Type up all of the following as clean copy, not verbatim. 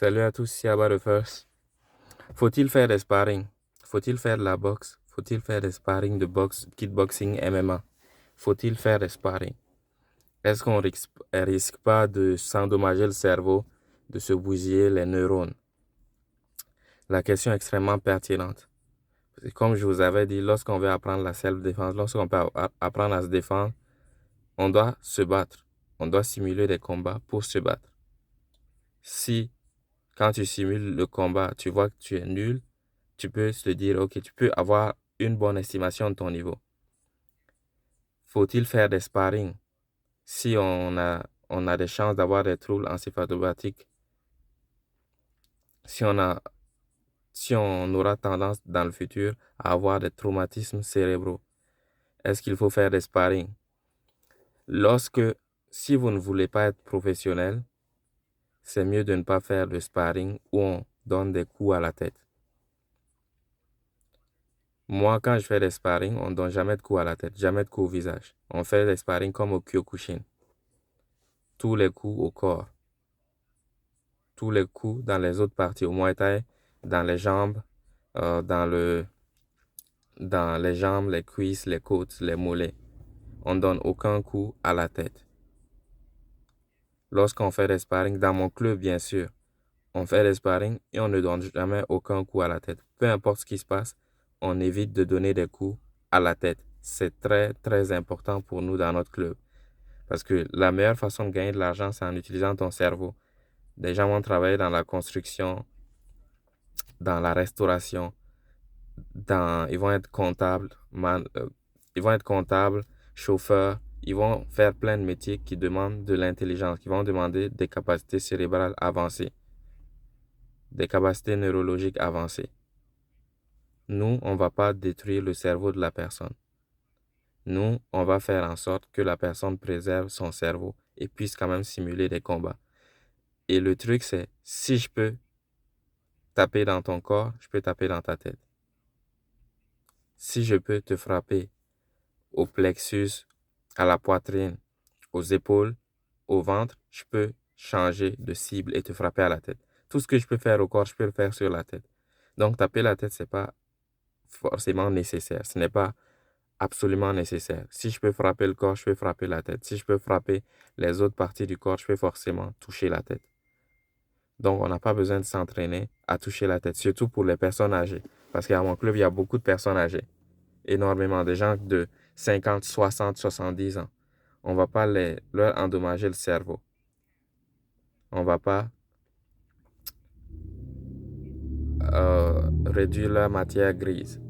Salut à tous, c'est Abba the First. Faut-il faire des sparring? Faut-il faire de la boxe? Faut-il faire des sparring de boxe, kickboxing, MMA? Faut-il faire des sparring? Est-ce qu'on risque pas de s'endommager le cerveau, de se bousiller les neurones? La question est extrêmement pertinente. Comme je vous avais dit, lorsqu'on veut apprendre la self-défense, lorsqu'on peut apprendre à se défendre, on doit se battre. On doit simuler des combats pour se battre. Si, quand tu simules le combat, tu vois que tu es nul, tu peux te dire, ok, tu peux avoir une bonne estimation de ton niveau. Faut-il faire des sparring si on a des chances d'avoir des troubles encéphalopathiques, si on a, si on aura tendance dans le futur à avoir des traumatismes cérébraux? Est-ce qu'il faut faire des sparring? Lorsque, si vous ne voulez pas être professionnel, c'est mieux de ne pas faire de sparring où on donne des coups à la tête. Moi, quand je fais des sparring, on ne donne jamais de coups à la tête, jamais de coups au visage. On fait des sparring comme au Kyokushin. Tous les coups au corps, tous les coups dans les autres parties, au Muay Thai, dans les jambes, euh, dans le, dans les jambes, les cuisses, les côtes, les mollets. On ne donne aucun coup à la tête. Lorsqu'on fait des sparring, dans mon club, bien sûr, on fait des sparring et on ne donne jamais aucun coup à la tête. Peu importe ce qui se passe, on évite de donner des coups à la tête. C'est très, très important pour nous dans notre club. Parce que la meilleure façon de gagner de l'argent, c'est en utilisant ton cerveau. Des gens vont travailler dans la construction, dans la restauration, ils vont être comptables, ils vont être comptables, chauffeurs, ils vont faire plein de métiers qui demandent de l'intelligence, qui vont demander des capacités cérébrales avancées, des capacités neurologiques avancées. Nous, on ne va pas détruire le cerveau de la personne. Nous, on va faire en sorte que la personne préserve son cerveau et puisse quand même simuler des combats. Et le truc, c'est, si je peux taper dans ton corps, je peux taper dans ta tête. Si je peux te frapper au plexus, à la poitrine, aux épaules, au ventre, je peux changer de cible et te frapper à la tête. Tout ce que je peux faire au corps, je peux le faire sur la tête. Donc, taper la tête, ce n'est pas forcément nécessaire. Ce n'est pas absolument nécessaire. Si je peux frapper le corps, je peux frapper la tête. Si je peux frapper les autres parties du corps, je peux forcément toucher la tête. Donc, on n'a pas besoin de s'entraîner à toucher la tête, surtout pour les personnes âgées. Parce qu'à mon club, il y a beaucoup de personnes âgées. Énormément de gens de 50, 60, 70 ans. On ne va pas leur endommager le cerveau. On ne va pas réduire leur matière grise.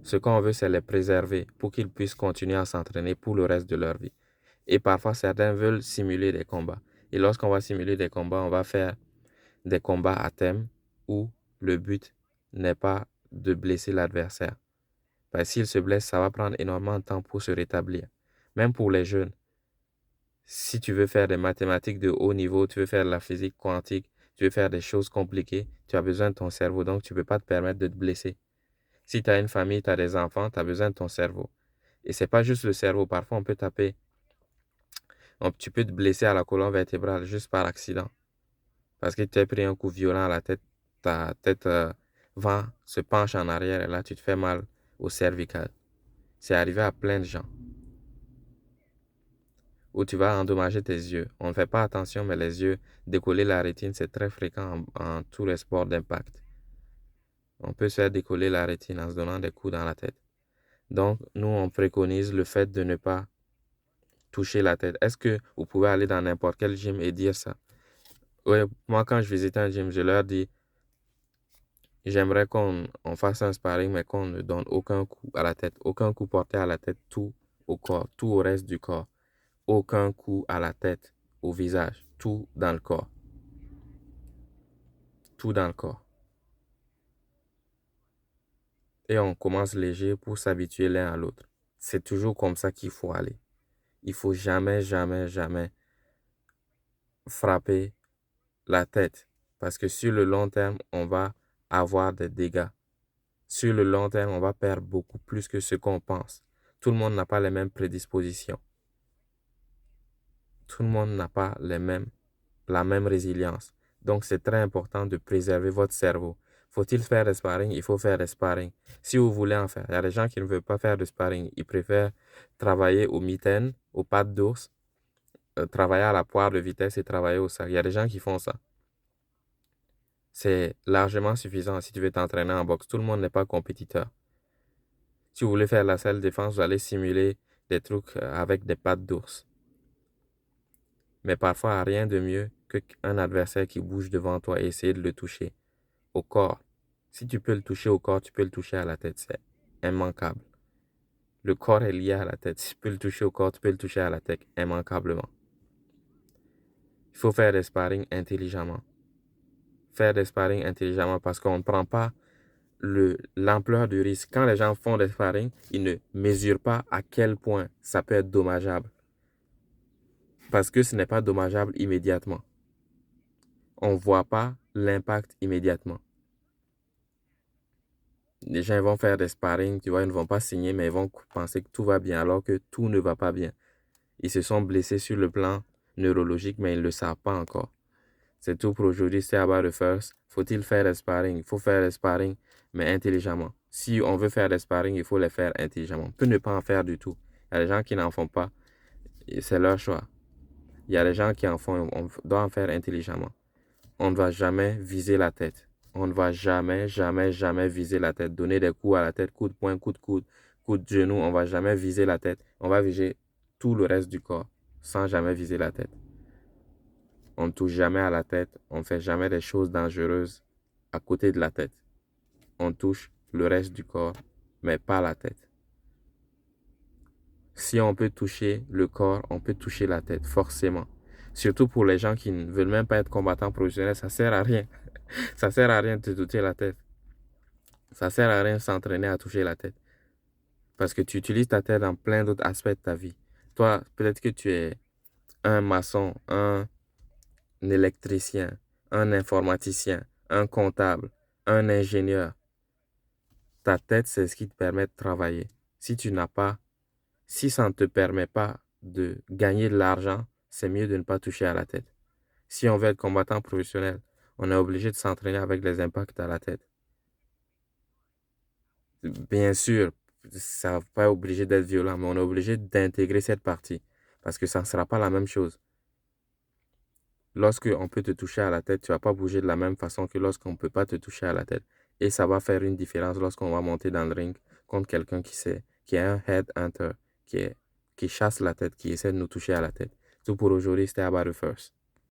Ce qu'on veut, c'est les préserver pour qu'ils puissent continuer à s'entraîner pour le reste de leur vie. Et parfois, certains veulent simuler des combats. Et lorsqu'on va simuler des combats, on va faire des combats à thème où le but n'est pas de blesser l'adversaire. Parce que s'il se blesse, ça va prendre énormément de temps pour se rétablir. Même pour les jeunes. Si tu veux faire des mathématiques de haut niveau, tu veux faire de la physique quantique, tu veux faire des choses compliquées, tu as besoin de ton cerveau, donc tu ne peux pas te permettre de te blesser. Si tu as une famille, tu as des enfants, tu as besoin de ton cerveau. Et c'est pas juste le cerveau, parfois on peut taper, tu peux te blesser à la colonne vertébrale juste par accident. Parce que tu as pris un coup violent à la tête, ta tête se penche en arrière et là tu te fais mal au cervical. C'est arrivé à plein de gens. Ou tu vas endommager tes yeux. On ne fait pas attention, mais les yeux, décoller la rétine, c'est très fréquent en tous les sports d'impact. On peut se faire décoller la rétine en se donnant des coups dans la tête. Donc, nous, on préconise le fait de ne pas toucher la tête. Est-ce que vous pouvez aller dans n'importe quel gym et dire ça? Oui, moi, quand je visite un gym, je leur dis, j'aimerais qu'on fasse un sparring, mais qu'on ne donne aucun coup à la tête, aucun coup porté à la tête, tout au corps, tout au reste du corps. Aucun coup à la tête, au visage, tout dans le corps. Tout dans le corps. Et on commence léger pour s'habituer l'un à l'autre. C'est toujours comme ça qu'il faut aller. Il faut jamais, jamais, jamais frapper la tête. Parce que sur le long terme, on va avoir des dégâts. Sur le long terme, on va perdre beaucoup plus que ce qu'on pense. Tout le monde n'a pas les mêmes prédispositions. Tout le monde n'a pas la même résilience. Donc, c'est très important de préserver votre cerveau. Faut-il faire des sparring? Il faut faire des sparring. Si vous voulez en faire, il y a des gens qui ne veulent pas faire de sparring. Ils préfèrent travailler au mitaines, aux pattes d'ours, travailler à la poire de vitesse et travailler au sac. Il y a des gens qui font ça. C'est largement suffisant si tu veux t'entraîner en boxe. Tout le monde n'est pas compétiteur. Si vous voulez faire la salle défense, vous allez simuler des trucs avec des pattes d'ours. Mais parfois, rien de mieux qu'un adversaire qui bouge devant toi et essayer de le toucher au corps. Si tu peux le toucher au corps, tu peux le toucher à la tête. C'est immanquable. Le corps est lié à la tête. Si tu peux le toucher au corps, tu peux le toucher à la tête immanquablement. Il faut faire des sparring intelligemment. Faire des sparring intelligemment parce qu'on ne prend pas l'ampleur du risque. Quand les gens font des sparring, ils ne mesurent pas à quel point ça peut être dommageable. Parce que ce n'est pas dommageable immédiatement. On ne voit pas l'impact immédiatement. Les gens vont faire des sparring, tu vois, ils ne vont pas signer, mais ils vont penser que tout va bien alors que tout ne va pas bien. Ils se sont blessés sur le plan neurologique, mais ils ne le savent pas encore. C'est tout pour aujourd'hui, c'est About the First. Faut-il faire des sparring? Il faut faire des sparring, mais intelligemment. Si on veut faire des sparring, il faut les faire intelligemment. On peut ne pas en faire du tout. Il y a des gens qui n'en font pas, et c'est leur choix. Il y a des gens qui en font, on doit en faire intelligemment. On ne va jamais viser la tête. On ne va jamais, jamais, jamais viser la tête. Donner des coups à la tête, coups de poing, coups de coude, coups de genou. On ne va jamais viser la tête. On va viser tout le reste du corps sans jamais viser la tête. On ne touche jamais à la tête. On ne fait jamais des choses dangereuses à côté de la tête. On touche le reste du corps, mais pas la tête. Si on peut toucher le corps, on peut toucher la tête, forcément. Surtout pour les gens qui ne veulent même pas être combattants professionnels, ça sert à rien. Ça sert à rien de te toucher la tête. Ça sert à rien de s'entraîner à toucher la tête. Parce que tu utilises ta tête dans plein d'autres aspects de ta vie. Toi, peut-être que tu es un maçon, un électricien, un informaticien, un comptable, un ingénieur. Ta tête, c'est ce qui te permet de travailler. Si ça ne te permet pas de gagner de l'argent, c'est mieux de ne pas toucher à la tête. Si on veut être combattant professionnel, on est obligé de s'entraîner avec les impacts à la tête. Bien sûr, ça va pas obligé d'être violent, mais on est obligé d'intégrer cette partie parce que ça ne sera pas la même chose. Lorsqu'on peut te toucher à la tête, tu ne vas pas bouger de la même façon que lorsqu'on ne peut pas te toucher à la tête. Et ça va faire une différence lorsqu'on va monter dans le ring contre quelqu'un qui est un headhunter, qui chasse la tête, qui essaie de nous toucher à la tête. Tout pour aujourd'hui, c'était About the First.